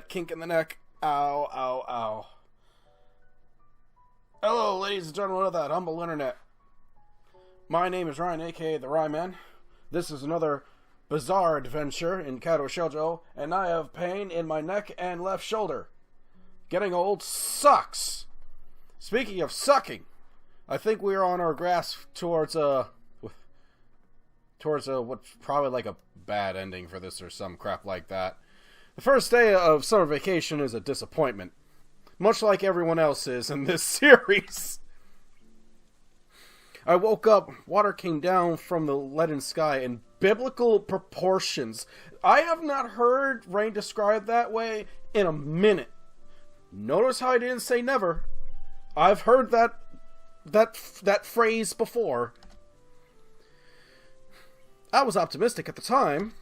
kink in the neck. Ow, ow, ow. Hello, ladies and gentlemen of that humble internet. My name is Ryan, aka the Ryeman. This is another bizarre adventure in Katawa Shoujo, and I have pain in my neck and left shoulder. Getting old sucks. Speaking of sucking, I think we are on our grasp towards what's probably like a bad ending for this or some crap like that. The first day of summer vacation is a disappointment, much like everyone else is in this series. I woke up, water came down from the leaden sky in biblical proportions. I have not heard rain described that way in a minute. Notice how I didn't say never. I've heard that phrase before. I was optimistic at the time.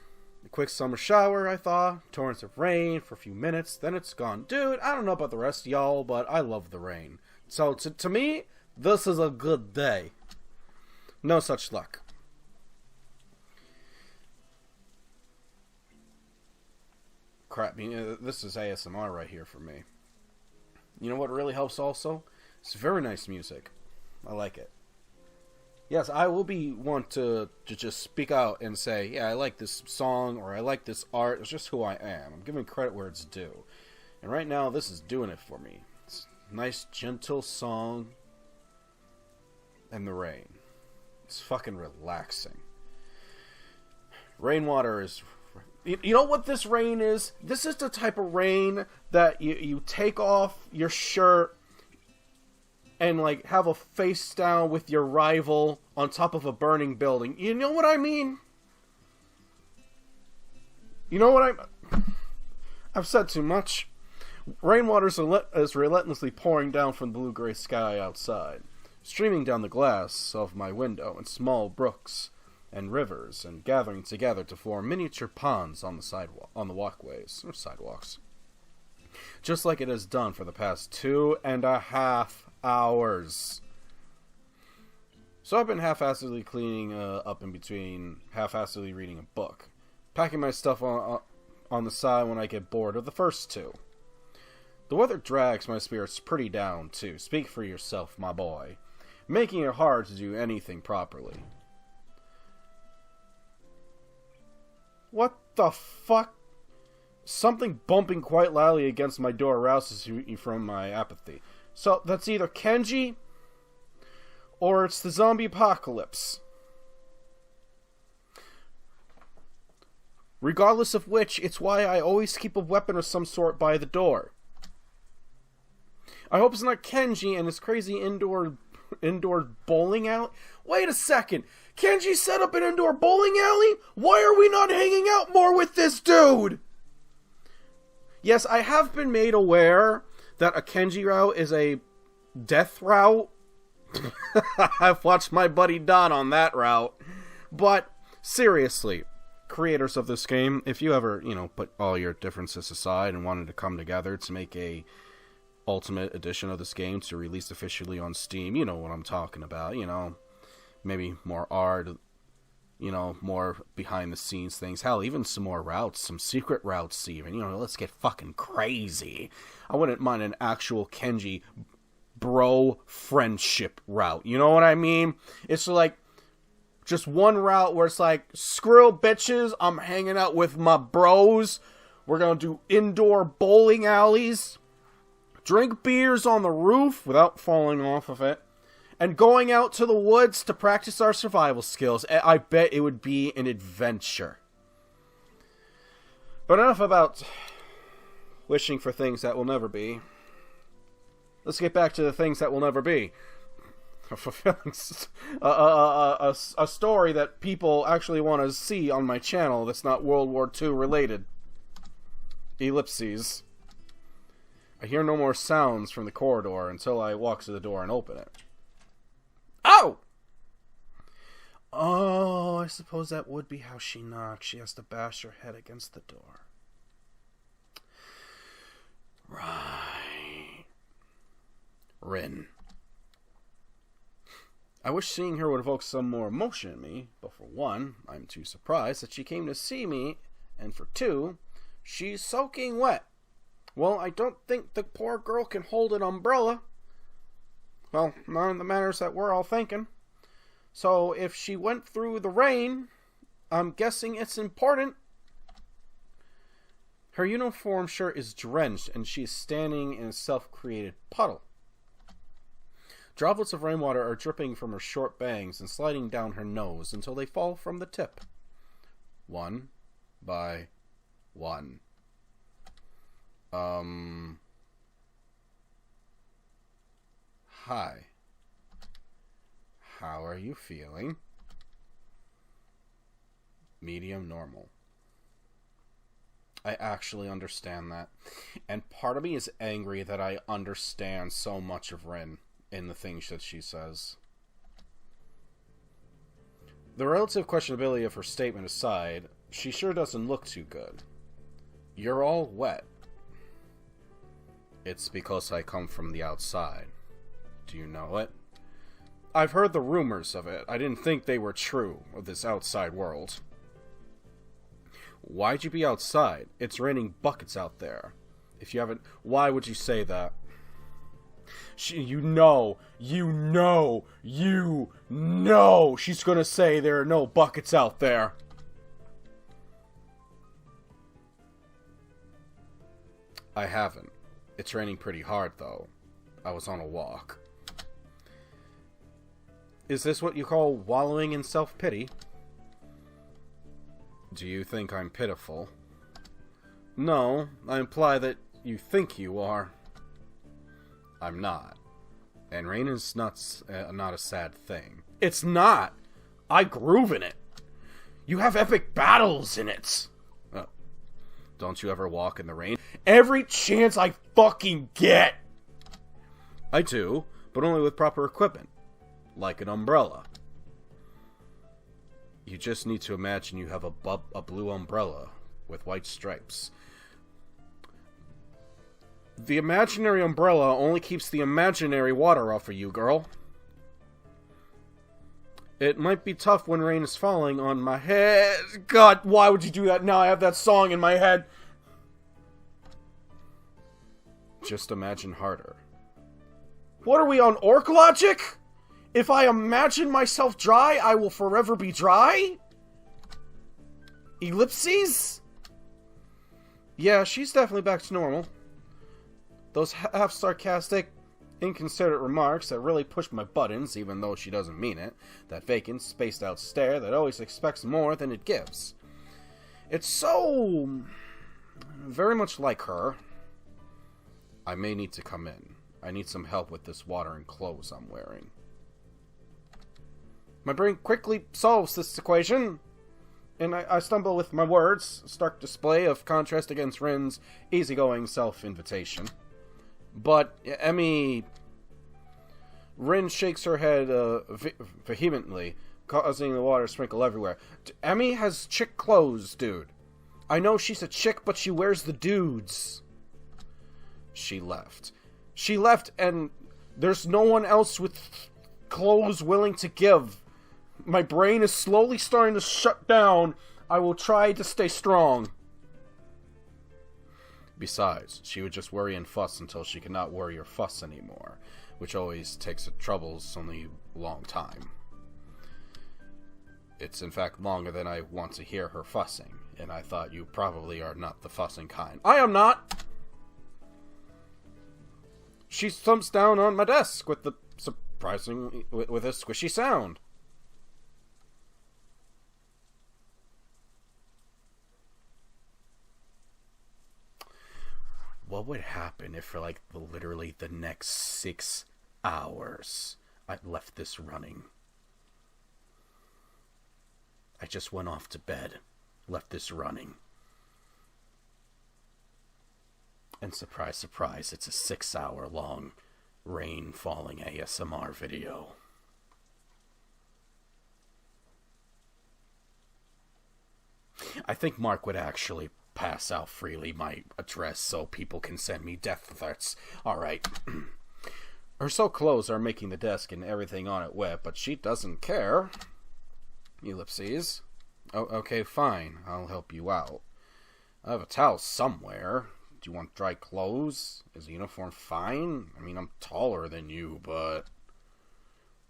A quick summer shower, I thought. Torrents of rain for a few minutes, then it's gone. Dude, I don't know about the rest of y'all, but I love the rain. So, to me, this is a good day. No such luck. Crap, this is ASMR right here for me. You know what really helps also? It's very nice music. I like it. Yes, I will be one to just speak out and say, yeah, I like this song, or I like this art. It's just who I am. I'm giving credit where it's due. And right now, this is doing it for me. It's a nice, gentle song. And the rain. It's fucking relaxing. Rainwater is... You know what this rain is? This is the type of rain that you take off your shirt and like have a face down with your rival on top of a burning building. You know what I mean? You know what I've said too much. Rainwater is relentlessly pouring down from the blue-gray sky outside, streaming down the glass of my window in small brooks and rivers, and gathering together to form miniature ponds on the sidewalk, on the walkways or sidewalks, just like it has done for the past 2.5 hours. So I've been half-assedly cleaning up in between, half-assedly reading a book, packing my stuff on the side when I get bored of the first two. The weather drags my spirits pretty down too. Speak for yourself, my boy, making it hard to do anything properly. What the fuck? Something bumping quite loudly against my door arouses you from my apathy. So, that's either Kenji, or it's the zombie apocalypse. Regardless of which, it's why I always keep a weapon of some sort by the door. I hope it's not Kenji and his crazy indoor bowling alley. Wait a second! Kenji set up an indoor bowling alley? Why are we not hanging out more with this dude? Yes, I have been made aware that a Kenji route is a death route. I've watched my buddy Don on that route. But, seriously, creators of this game, if you ever, put all your differences aside and wanted to come together to make a ultimate edition of this game to release officially on Steam, you know what I'm talking about, maybe more art, more behind the scenes things, hell, even some more routes, some secret routes even, let's get fucking crazy. I wouldn't mind an actual Kenji bro friendship route, you know what I mean? It's like just one route where it's like, screw bitches, I'm hanging out with my bros, we're gonna do indoor bowling alleys, drink beers on the roof without falling off of it, and going out to the woods to practice our survival skills. I bet it would be an adventure. But enough about wishing for things that will never be. Let's get back to the things that will never be. Fulfilling a story that people actually want to see on my channel that's not World War II related. Ellipses. I hear no more sounds from the corridor until I walk to the door and open it. Oh! Oh, I suppose that would be how she knocks. She has to bash her head against the door. Right. Rin. I wish seeing her would evoke some more emotion in me, but for one, I'm too surprised that she came to see me, and for two, she's soaking wet. Well, I don't think the poor girl can hold an umbrella. Well, none of the matters that we're all thinking. So, if she went through the rain, I'm guessing it's important. Her uniform shirt is drenched, and she is standing in a self-created puddle. Droplets of rainwater are dripping from her short bangs and sliding down her nose until they fall from the tip. One by one. Hi. How are you feeling? Medium normal. I actually understand that. And part of me is angry that I understand so much of Rin in the things that she says. The relative questionability of her statement aside, she sure doesn't look too good. You're all wet. It's because I come from the outside. Do you know it? I've heard the rumors of it. I didn't think they were true, of this outside world. Why'd you be outside? It's raining buckets out there. If you haven't... Why would you say that? You know she's gonna say there are no buckets out there. I haven't. It's raining pretty hard, though. I was on a walk. Is this what you call wallowing in self-pity? Do you think I'm pitiful? No, I imply that you think you are. I'm not. And rain is not a sad thing. It's not! I groove in it! You have epic battles in it! Don't you ever walk in the rain? Every chance I fucking get! I do, but only with proper equipment. Like an umbrella. You just need to imagine you have a blue umbrella with white stripes. The imaginary umbrella only keeps the imaginary water off of you, girl. It might be tough when rain is falling on my head. God, why would you do that? Now I have that song in my head. Just imagine harder. What are we on, orc logic? If I imagine myself dry, I will forever be dry? Ellipses? Yeah, she's definitely back to normal. Those half-sarcastic, inconsiderate remarks that really push my buttons, even though she doesn't mean it. That vacant, spaced-out stare that always expects more than it gives. It's so... very much like her. I may need to come in. I need some help with this water and clothes I'm wearing. My brain quickly solves this equation, and I stumble with my words, stark display of contrast against Rin's easygoing self-invitation. But Rin shakes her head vehemently, causing the water to sprinkle everywhere. Emmy has chick clothes, dude. I know she's a chick, but she wears the dudes. She left. She left, and there's no one else with clothes willing to give. My brain is slowly starting to shut down. I will try to stay strong. Besides, she would just worry and fuss until she could not worry or fuss anymore, which always takes troubles only a long time. It's in fact longer than I want to hear her fussing, and I thought you probably are not the fussing kind. I am not! She thumps down on my desk with a squishy sound. What would happen if for literally the next 6 hours I left this running? I just went off to bed, left this running. And surprise, surprise, it's a 6-hour-long rain-falling ASMR video. I think Mark would actually pass out freely my address so people can send me death threats. Alright. Her so clothes are making the desk and everything on it wet, but she doesn't care. Ellipses. Oh, okay, fine. I'll help you out. I have a towel somewhere. Do you want dry clothes? Is the uniform fine? I mean, I'm taller than you, but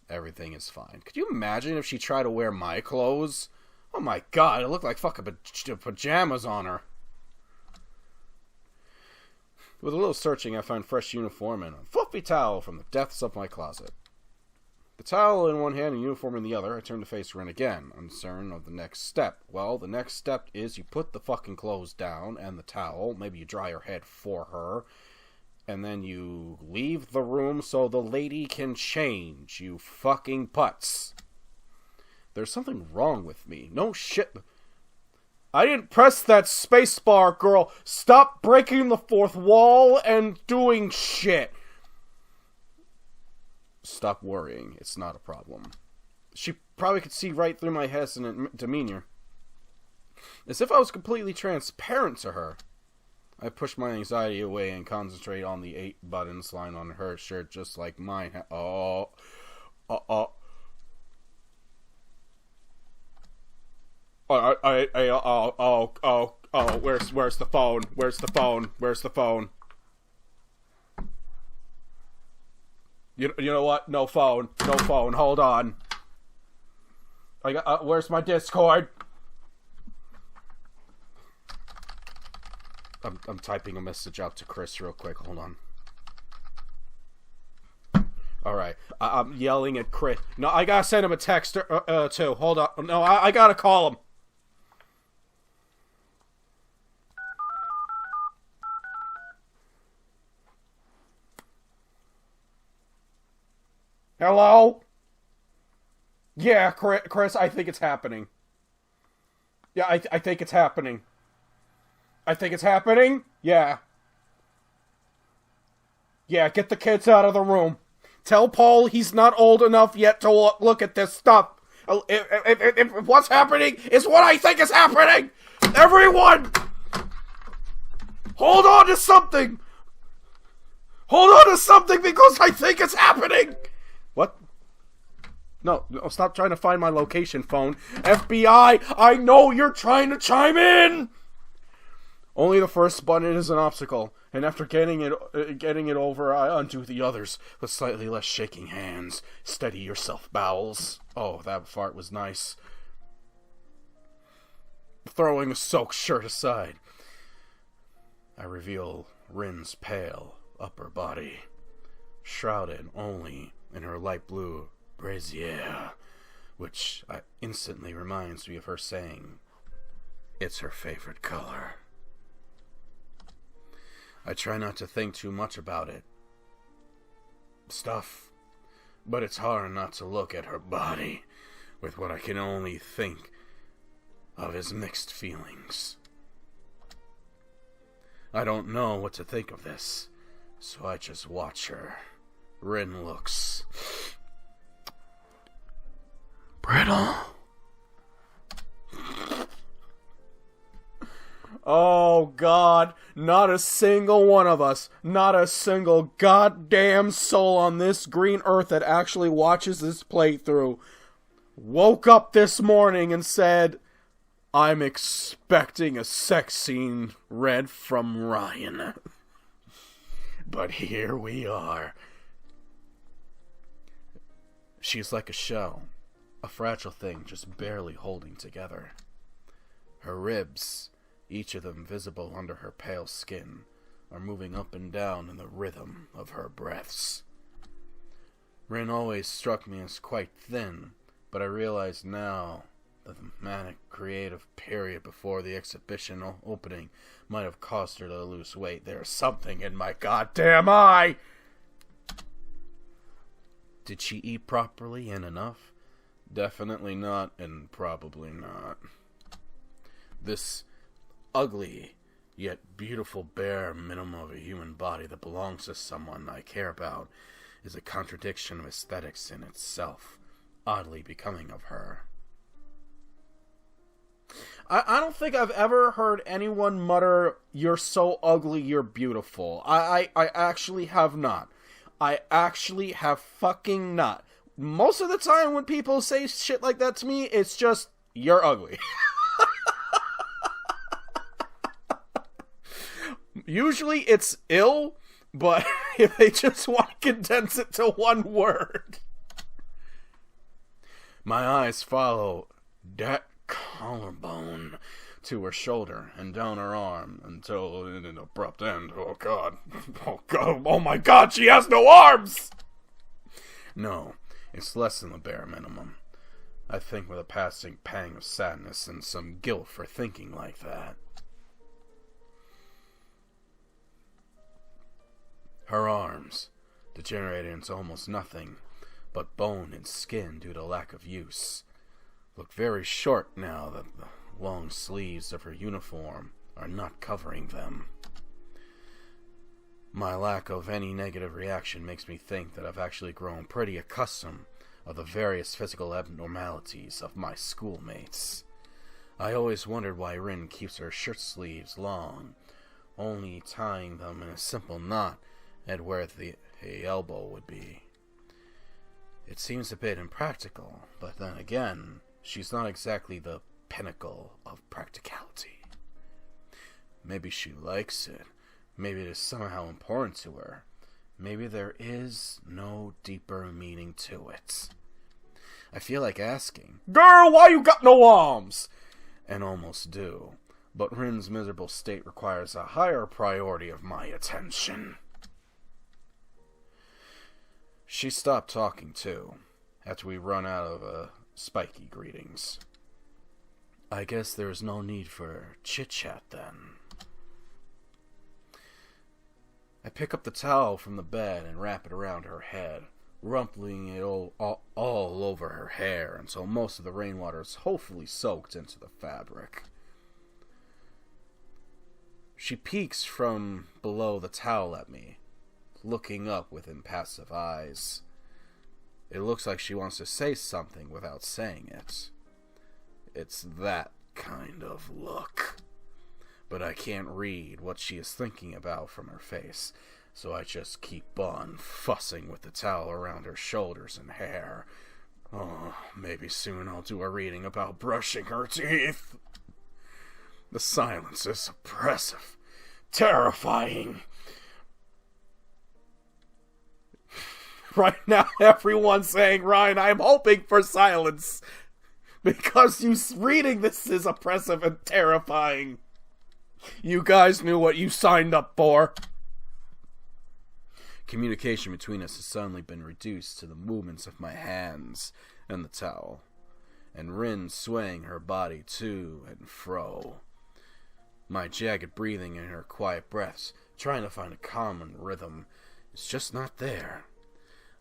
everything is fine. Could you imagine if she tried to wear my clothes? Oh my god, it looked like fucking pajamas on her. With a little searching, I found fresh uniform and a fluffy towel from the depths of my closet. The towel in one hand and uniform in the other, I turned to face Rin again, uncertain of the next step. Well, the next step is you put the fucking clothes down and the towel, maybe you dry her head for her, and then you leave the room so the lady can change, you fucking putz. There's something wrong with me. No shit. I didn't press that spacebar, girl. Stop breaking the fourth wall and doing shit. Stop worrying. It's not a problem. She probably could see right through my hesitant demeanor. As if I was completely transparent to her. I pushed my anxiety away and concentrate on the 8 buttons lying on her shirt just like mine. Where's the phone? Where's the phone? Where's the phone? You know what? No phone. No phone. Hold on. I got. Where's my Discord? I'm typing a message out to Chris real quick. Hold on. Alright. I'm yelling at Chris. No, I gotta send him a text too. Hold on. No, I gotta call him. Hello? Yeah, Chris, I think it's happening. Yeah, I think it's happening. I think it's happening? Yeah. Yeah, get the kids out of the room. Tell Paul he's not old enough yet to look at this stuff. If what's happening is what I think is happening! Everyone! Hold on to something! Hold on to something because I think it's happening! What? No, stop trying to find my location, phone. FBI, I know you're trying to chime in! Only the first button is an obstacle, and after getting it over, I undo the others with slightly less shaking hands. Steady yourself, bowels. Oh, that fart was nice. Throwing the soaked shirt aside, I reveal Rin's pale upper body, shrouded only in her light blue brassiere, which instantly reminds me of her saying it's her favorite color. I try not to think too much about it. Stuff. But it's hard not to look at her body with what I can only think of as mixed feelings. I don't know what to think of this, so I just watch her. Rin looks brittle. Oh God, not a single one of us, not a single goddamn soul on this green earth that actually watches this playthrough woke up this morning and said, I'm expecting a sex scene read from Ryan. But here we are. She's like a shell, a fragile thing just barely holding together. Her ribs, each of them visible under her pale skin, are moving up and down in the rhythm of her breaths. Rin always struck me as quite thin, but I realize now that the manic creative period before the exhibition opening might have caused her to lose weight. There's something in my goddamn eye! Did she eat properly and enough? Definitely not, and probably not. This ugly, yet beautiful bare minimum of a human body that belongs to someone I care about is a contradiction of aesthetics in itself, oddly becoming of her. I don't think I've ever heard anyone mutter, "You're so ugly, you're beautiful." I actually have not. I actually have fucking not. Most of the time when people say shit like that to me, it's just, "You're ugly." Usually it's ill, but if they just want to condense it to one word. My eyes follow that collarbone to her shoulder and down her arm until in an abrupt end. Oh God. Oh God. Oh my God, she has no arms! No, it's less than the bare minimum. I think with a passing pang of sadness and some guilt for thinking like that. Her arms, degenerated into almost nothing but bone and skin due to lack of use, look very short now that the long sleeves of her uniform are not covering them. My lack of any negative reaction makes me think that I've actually grown pretty accustomed of the various physical abnormalities of my schoolmates. I always wondered why Rin keeps her shirt sleeves long, only tying them in a simple knot at where the elbow would be. It seems a bit impractical, but then again, she's not exactly the pinnacle of practicality. Maybe she likes it. Maybe it is somehow important to her. Maybe there is no deeper meaning to it. I feel like asking, "Girl, why you got no arms?" And almost do. But Rin's miserable state requires a higher priority of my attention. She stopped talking, too, after we run out of spiky greetings. I guess there's no need for chit-chat, then. I pick up the towel from the bed and wrap it around her head, rumpling it all over her hair until most of the rainwater is hopefully soaked into the fabric. She peeks from below the towel at me, looking up with impassive eyes. It looks like she wants to say something without saying it. It's that kind of look. But I can't read what she is thinking about from her face, so I just keep on fussing with the towel around her shoulders and hair. Oh, maybe soon I'll do a reading about brushing her teeth. The silence is oppressive, terrifying. Right now, everyone's saying, Ryan, I'm hoping for silence, because you reading this is oppressive and terrifying. You guys knew what you signed up for. Communication between us has suddenly been reduced to the movements of my hands and the towel, and Rin swaying her body to and fro. My jagged breathing and her quiet breaths, trying to find a common rhythm, is just not there.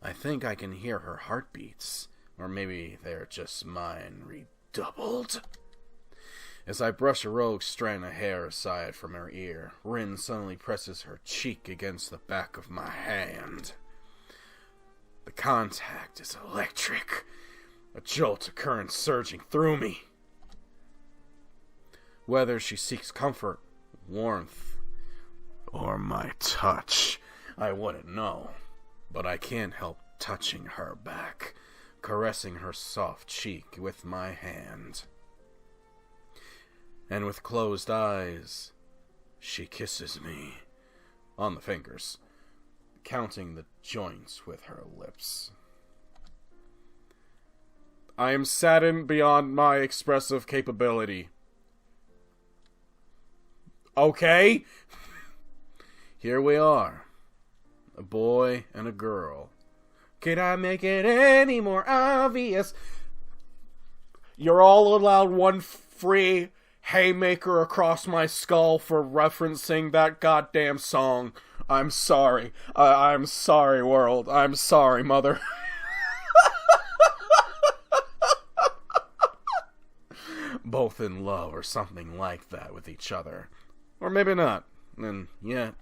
I think I can hear her heartbeats, or maybe they're just mine redoubled. As I brush a rogue strand of hair aside from her ear, Rin suddenly presses her cheek against the back of my hand. The contact is electric, a jolt of current surging through me. Whether she seeks comfort, warmth, or my touch, I wouldn't know. But I can't help touching her back, caressing her soft cheek with my hand. And with closed eyes, she kisses me on the fingers, counting the joints with her lips. I am saddened beyond my expressive capability. Okay? Here we are. A boy and a girl. Could I make it any more obvious? You're all allowed one free haymaker across my skull for referencing that goddamn song. I'm sorry. I'm sorry, world. I'm sorry, mother. Both in love or something like that with each other. Or maybe not. And yet,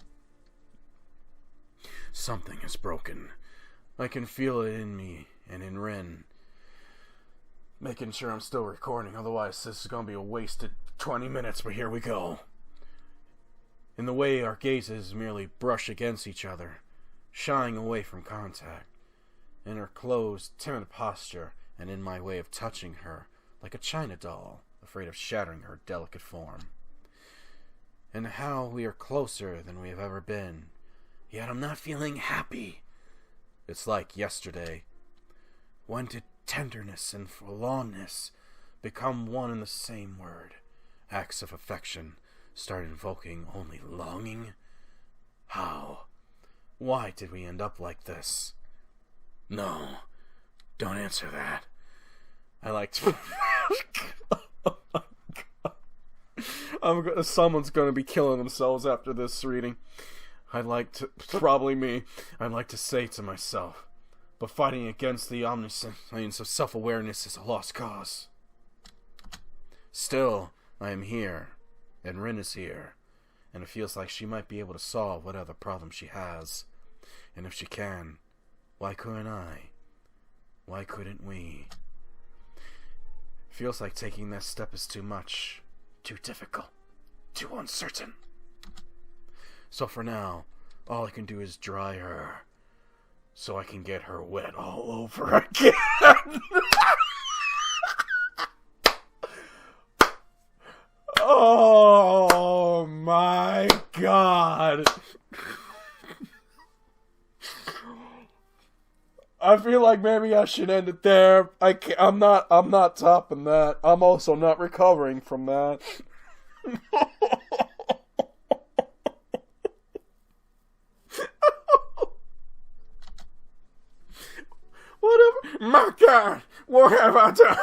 something is broken. I can feel it in me and in Rin. Making sure I'm still recording, otherwise this is going to be a wasted 20 minutes, but here we go. In the way our gazes merely brush against each other, shying away from contact. In her closed, timid posture, and in my way of touching her, like a china doll, afraid of shattering her delicate form. and how we are closer than we have ever been. Yet I'm not feeling happy. It's like yesterday. When did tenderness and forlornness become one and the same word? Acts of affection start invoking only longing? How? Why did we end up like this? No, don't answer that. I like to... Someone's gonna be killing themselves after this reading. Probably me. I'd like to say to myself, but fighting against the omniscience of self-awareness is a lost cause. Still, I am here, and Rin is here, and it feels like she might be able to solve whatever problem she has. And if she can, why couldn't I? Why couldn't we? Feels like taking that step is too much, too difficult, too uncertain. So for now, all I can do is dry her, so I can get her wet all over again. Oh my God. I feel like maybe I should end it there. I'm not topping that. I'm also not recovering from that. Whatever. My God, what have I done?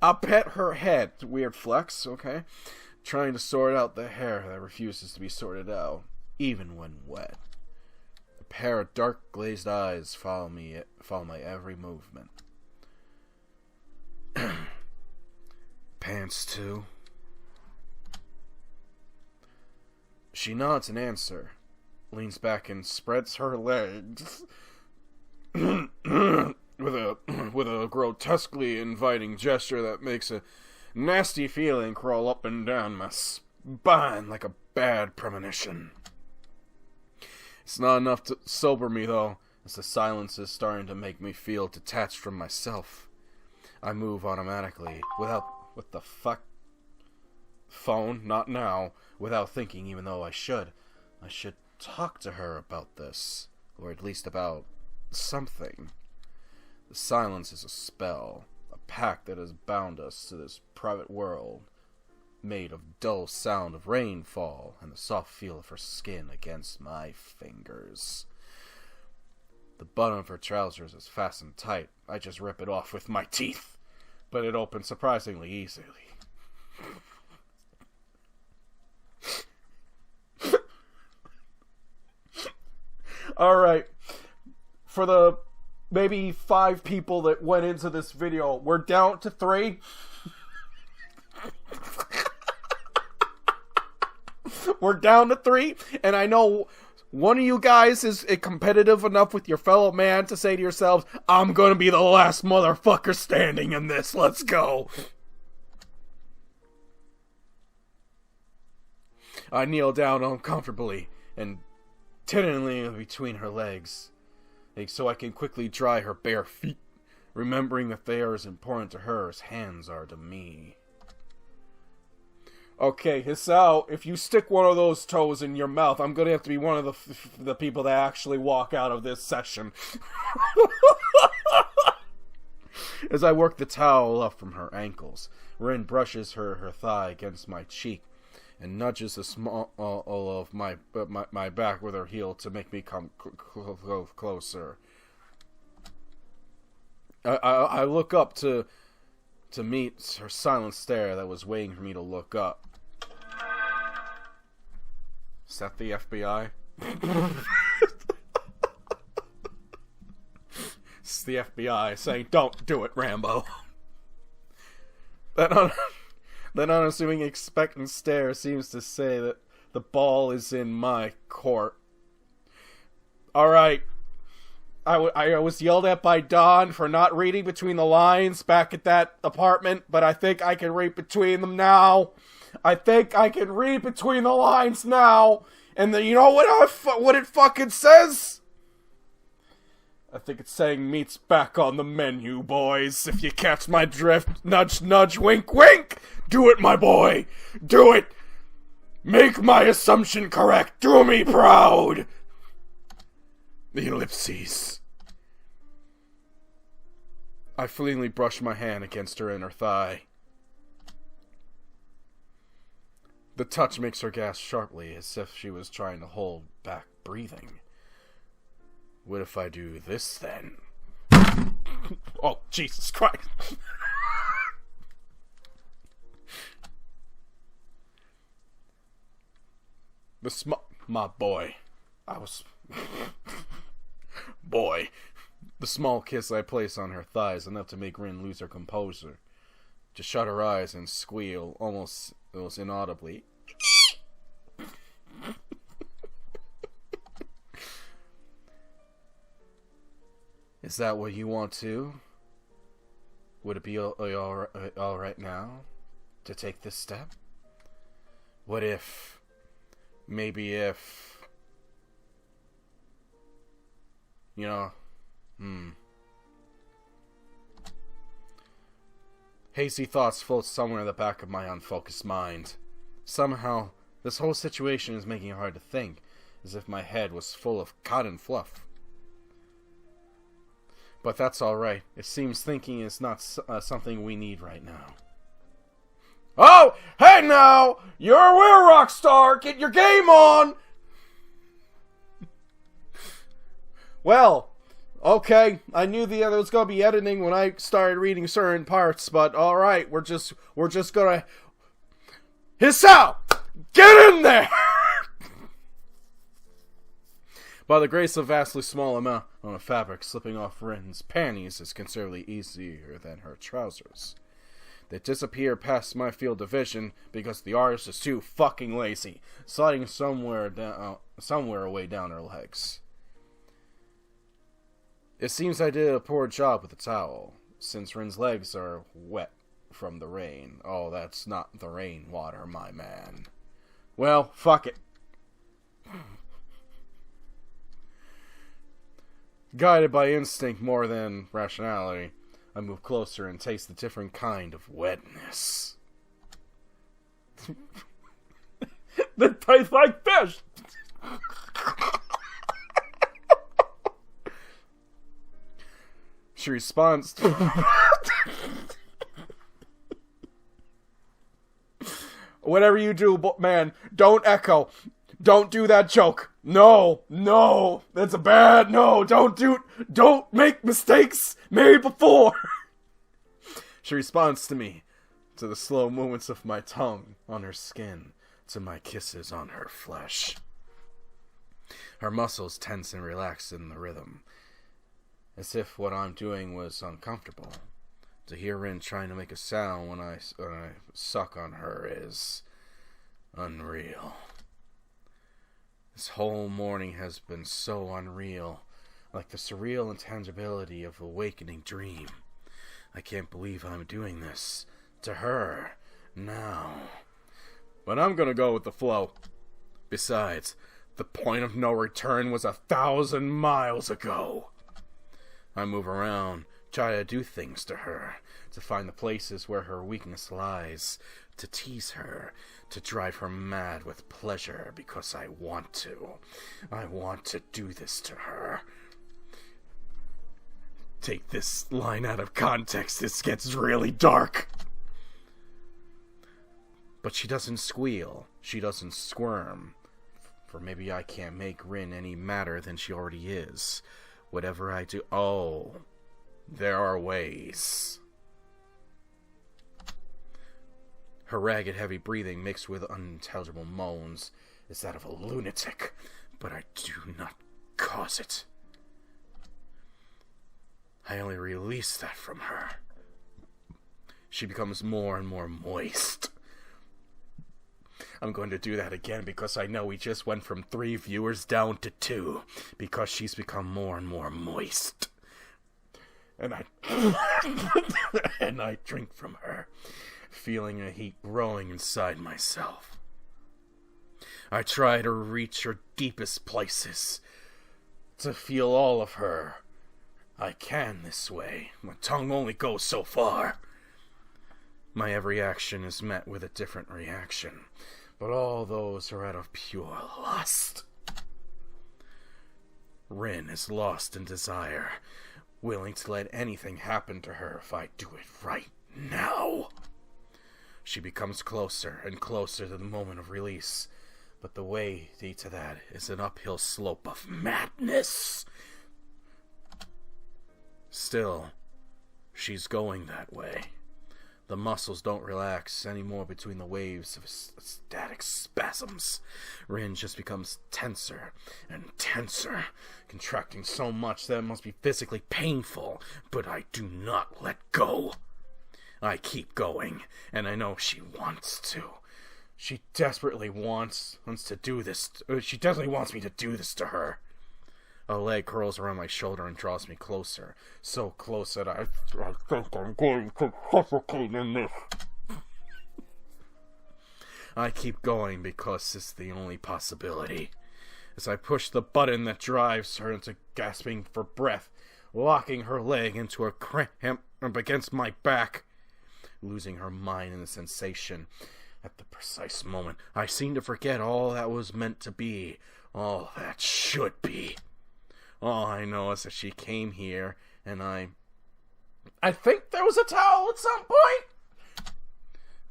I pet her head. Weird flex, okay? Trying to sort out the hair that refuses to be sorted out, even when wet. A pair of dark glazed eyes follow my every movement. Pants too? She nods in answer, leans back and spreads her legs with a grotesquely inviting gesture that makes a nasty feeling crawl up and down my spine like a bad premonition. It's not enough to sober me, though, as the silence is starting to make me feel detached from myself. I move automatically, without... What the fuck? Phone? Not now. Without thinking, even though I should. I should talk to her about this. Or at least about something. The silence is a spell. A pact that has bound us to this private world. Made of dull sound of rainfall and the soft feel of her skin against my fingers. The button of her trousers is fastened tight. I just rip it off with my teeth. But it opens surprisingly easily. Alright. For the maybe 5 people that went into this video, we're down to 3. We're down to 3, and I know one of you guys is competitive enough with your fellow man to say to yourselves, I'm gonna be the last motherfucker standing in this, let's go. I kneel down uncomfortably and tentatively between her legs, so I can quickly dry her bare feet, remembering that they are as important to her as hands are to me. Okay, Hisao, if you stick one of those toes in your mouth, I'm gonna have to be one of the people that actually walk out of this session. As I work the towel up from her ankles, Rin brushes her thigh against my cheek and nudges the small of my back with her heel to make me come closer. I look up to meet her silent stare that was waiting for me to look up. Is that the FBI? It's the FBI saying, don't do it, Rambo. That unassuming expectant stare seems to say that the ball is in my court. Alright. I was yelled at by Don for not reading between the lines back at that apartment, but I think I can read between them now. I think I can read between the lines now. And then, you know what it fucking says? I think it's saying meat's back on the menu, boys. If you catch my drift, nudge, nudge, wink, wink. Do it, my boy. Do it. Make my assumption correct. Do me proud. The ellipses. I fleetingly brush my hand against her inner thigh. The touch makes her gasp sharply, as if she was trying to hold back breathing. What if I do this, then? Oh, Jesus Christ. My boy. Boy. The small kiss I place on her thighs enough to make Rin lose her composure. To shut her eyes and squeal, almost inaudibly. Is that what you want to? Would it be all right now to take this step? What if, maybe if, you know, Hazy thoughts float somewhere in the back of my unfocused mind. Somehow, this whole situation is making it hard to think, as if my head was full of cotton fluff. But that's alright. It seems thinking is not something we need right now. Oh! Hey now! You're a real rock star! Get your game on! Well, okay. I knew there was gonna be editing when I started reading certain parts, but alright, we're just gonna... Hisao! Get in there! By the grace of vastly small amount of fabric slipping off Rin's panties is considerably easier than her trousers. They disappear past my field of vision because the artist is too fucking lazy, sliding somewhere away down her legs. It seems I did a poor job with the towel, since Rin's legs are wet from the rain. Oh, that's not the rainwater, my man. Well, fuck it. Guided by instinct more than rationality, I move closer and taste the different kind of wetness. That tastes like fish! She responds to... Whatever you do, man, don't echo. Don't do that joke. No, that's a bad, no, don't make mistakes made before. She responds to me, to the slow movements of my tongue on her skin, to my kisses on her flesh. Her muscles tense and relax in the rhythm, as if what I'm doing was uncomfortable. To hear Rin trying to make a sound when I suck on her is unreal. This whole morning has been so unreal, like the surreal intangibility of an awakening dream. I can't believe I'm doing this to her now. But I'm gonna go with the flow. Besides, the point of no return was 1,000 miles ago. I move around, try to do things to her, to find the places where her weakness lies, to tease her, to drive her mad with pleasure because I want to. I want to do this to her. Take this line out of context, this gets really dark. But she doesn't squeal, she doesn't squirm, for maybe I can't make Rin any madder than she already is. Whatever I do, there are ways. Her ragged, heavy breathing mixed with unintelligible moans is that of a lunatic, but I do not cause it. I only release that from her. She becomes more and more moist. I'm going to do that again because I know we just went from 3 viewers down to 2, because she's become more and more moist. And I drink from her, feeling a heat growing inside myself. I try to reach her deepest places, to feel all of her. I can this way. My tongue only goes so far. My every action is met with a different reaction. but all those are out of pure lust. Rin is lost in desire, willing to let anything happen to her if I do it right now. She becomes closer and closer to the moment of release, but the way to that is an uphill slope of madness. Still, she's going that way. The muscles don't relax anymore between the waves of static spasms. Rin just becomes tenser and tenser, contracting so much that it must be physically painful, but I do not let go. I keep going, and I know she wants to. She desperately wants to do this. She definitely wants me to do this to her. A leg curls around my shoulder and draws me closer. So close that I think I'm going to suffocate in this. I keep going because it's the only possibility. As I push the button that drives her into gasping for breath, locking her leg into a cramp against my back, losing her mind in the sensation. At the precise moment, I seem to forget all that was meant to be, all that should be. All I know is that she came here, and I think there was a towel at some point.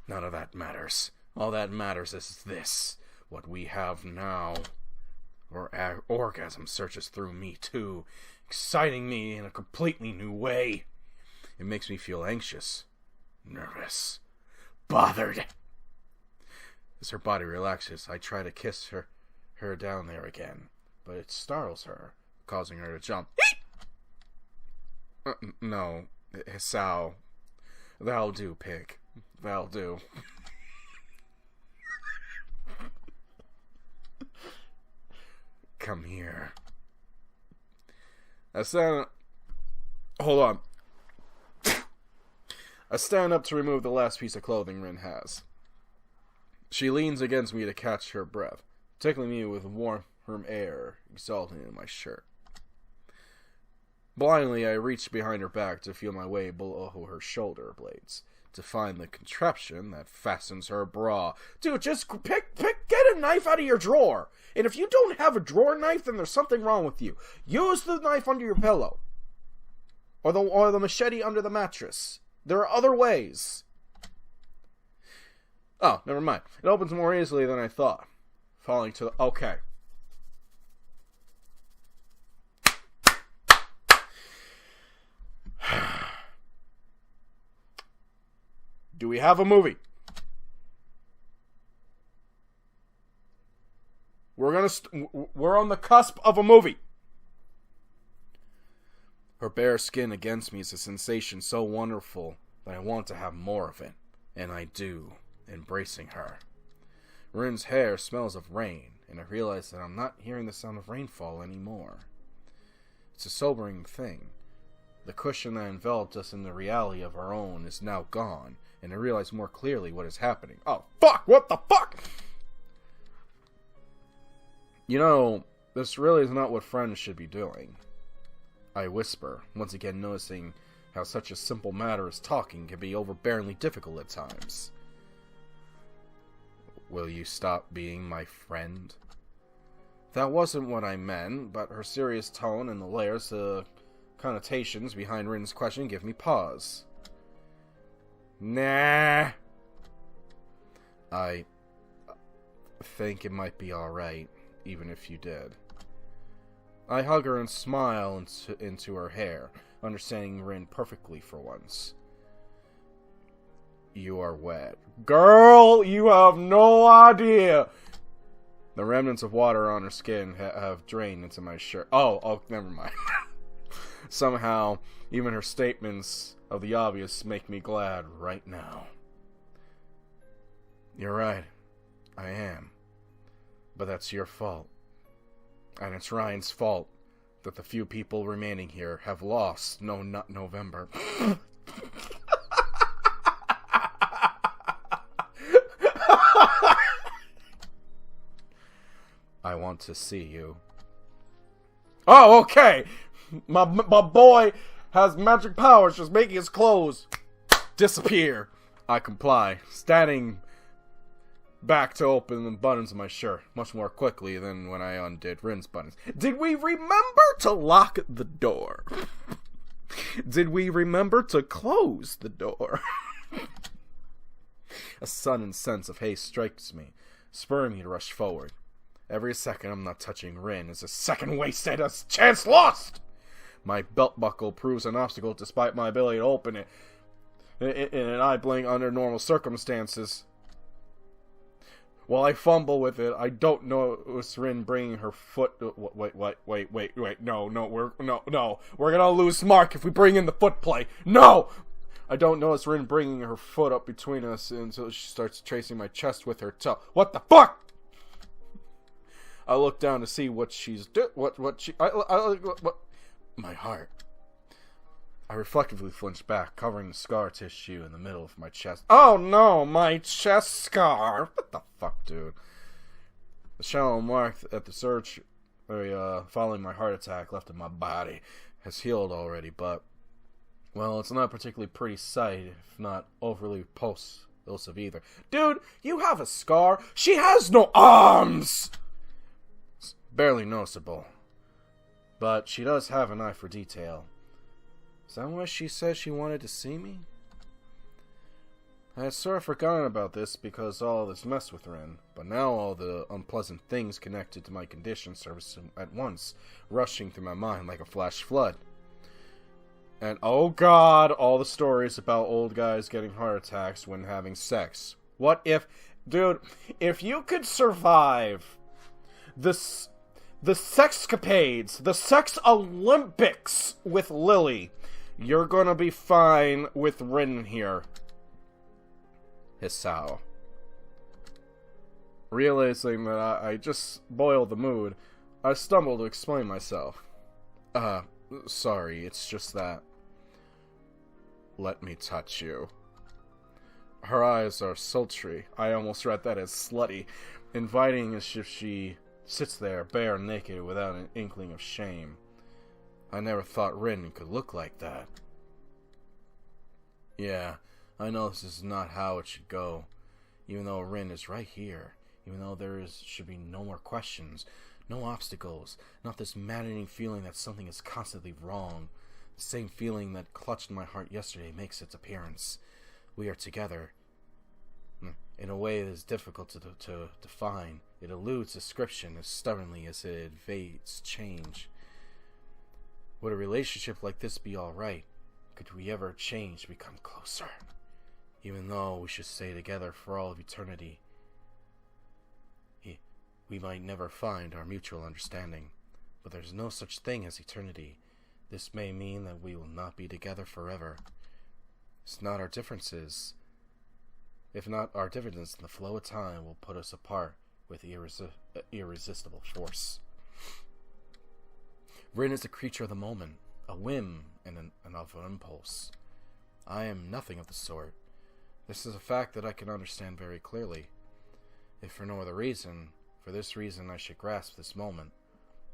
None of that matters. All that matters is this, what we have now. Her orgasm searches through me, too, exciting me in a completely new way. It makes me feel anxious, nervous, bothered. As her body relaxes, I try to kiss her down there again, but it startles her, causing her to jump. No, Hisao. That'll do, pig. That'll do. Come here. Hold on. I stand up to remove the last piece of clothing Rin has. She leans against me to catch her breath, tickling me with warm air exhalting in my shirt. Blindly, I reach behind her back to feel my way below her shoulder blades, to find the contraption that fastens her bra. Dude, just get a knife out of your drawer. And if you don't have a drawer knife, then there's something wrong with you. Use the knife under your pillow. Or the machete under the mattress. There are other ways. Oh, never mind. It opens more easily than I thought. Falling to the... Okay. Do we have a movie? We're on the cusp of a movie. Her bare skin against me is a sensation so wonderful that I want to have more of it. And I do, embracing her. Rin's hair smells of rain, and I realize that I'm not hearing the sound of rainfall anymore. It's a sobering thing. The cushion that enveloped us in the reality of our own is now gone, and I realize more clearly what is happening. Oh, fuck! What the fuck? You know, this really is not what friends should be doing. I whisper, once again noticing how such a simple matter as talking can be overbearingly difficult at times. Will you stop being my friend? That wasn't what I meant, but her serious tone and the layers of connotations behind Rin's question give me pause. Nah. I think it might be alright, even if you did. I hug her and smile into her hair, understanding Rin perfectly for once. You are wet. Girl, you have no idea! The remnants of water on her skin have drained into my shirt. Oh, never mind. Somehow, even her statements of the obvious make me glad right now. You're right. I am. But that's your fault. And it's Ryan's fault that the few people remaining here have lost not November. I want to see you. Oh, okay. My boy has magic powers, just making his clothes disappear. I comply, standing back to open the buttons of my shirt much more quickly than when I undid Rin's buttons. Did we remember to lock the door? Did we remember to close the door? A sudden sense of haste strikes me, spurring me to rush forward. Every second I'm not touching Rin is a second wasted, a chance lost! My belt buckle proves an obstacle despite my ability to open it in an eye blink under normal circumstances. While I fumble with it, I don't notice Rin bringing her foot... Wait, no. We're gonna lose Mark if we bring in the foot play. No! I don't notice Rin bringing her foot up between us until she starts tracing my chest with her toe. What the fuck? I look down to see what she's my heart. I reflectively flinch back, covering the scar tissue in the middle of my chest. Oh no, my chest scar! What the fuck, dude? The shallow mark at the surgery following my heart attack left in my body has healed already, but, well, it's not a particularly pretty sight, if not overly repulsive either. Dude, you have a scar? She has no arms! It's barely noticeable, but she does have an eye for detail. Is that why she said she wanted to see me? I had sort of forgotten about this because all this mess with Rin, but now all the unpleasant things connected to my condition surfaced at once, rushing through my mind like a flash flood. And oh god, all the stories about old guys getting heart attacks when having sex. What if... Dude, if you could survive the sexcapades, the sex Olympics with Lily, you're gonna be fine with Rin here. Hisao. Realizing that I just boiled the mood, I stumbled to explain myself. Sorry, it's just that... Let me touch you. Her eyes are sultry. I almost read that as slutty, inviting as if she sits there, bare naked, without an inkling of shame. I never thought Rin could look like that. Yeah, I know this is not how it should go. Even though Rin is right here. Even though should be no more questions. No obstacles. Not this maddening feeling that something is constantly wrong. The same feeling that clutched my heart yesterday makes its appearance. We are together. In a way that is difficult to define. It eludes description as stubbornly as it evades change. Would a relationship like this be alright? Could we ever change to become closer? Even though we should stay together for all of eternity. We might never find our mutual understanding. But there's no such thing as eternity. This may mean that we will not be together forever. It's not our differences. If not our differences, the flow of time will put us apart with irresistible force. Rin is a creature of the moment, a whim and of an impulse. I am nothing of the sort. This is a fact that I can understand very clearly. If for no other reason, for this reason I should grasp this moment,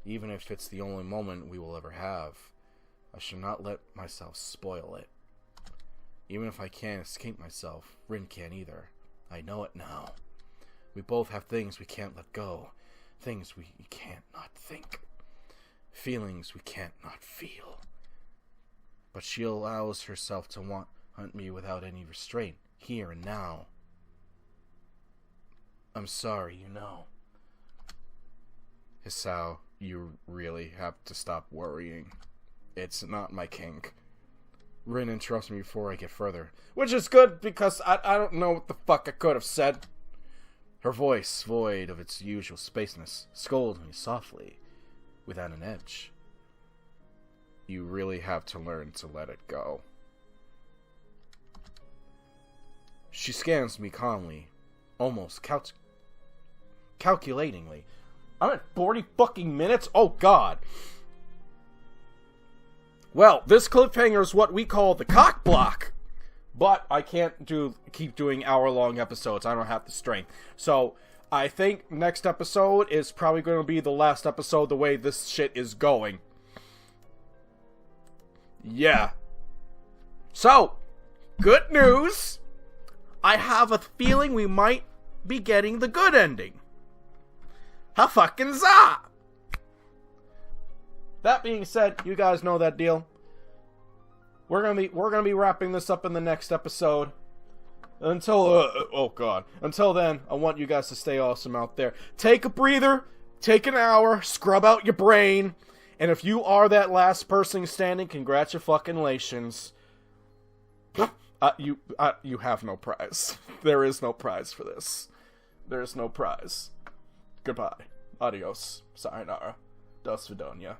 even if it's the only moment we will ever have. I should not let myself spoil it. Even if I can't escape myself, Rin can't either. I know it now. We both have things we can't let go. Things we can't not think. Feelings we can't not feel. But she allows herself to hunt me without any restraint, here and now. I'm sorry, you know. Hisao, you really have to stop worrying. It's not my kink. Rin interrupts me before I get further. Which is good, because I don't know what the fuck I could have said. Her voice, void of its usual spaceness, scolds me softly, without an edge. You really have to learn to let it go. She scans me calmly, almost calculatingly. I'm at 40 fucking minutes? Oh god! Well, this cliffhanger is what we call the cock block. But I can't keep doing hour-long episodes. I don't have the strength. So, I think next episode is probably going to be the last episode the way this shit is going. Yeah. So, good news. I have a feeling we might be getting the good ending. Ha fucking za! That being said, you guys know that deal. We're gonna be wrapping this up in the next episode. Until then, I want you guys to stay awesome out there. Take a breather, take an hour, scrub out your brain, and if you are that last person standing, congratulations. You have no prize. There is no prize for this. There is no prize. Goodbye. Adios. Sayonara. Dos Vidonia.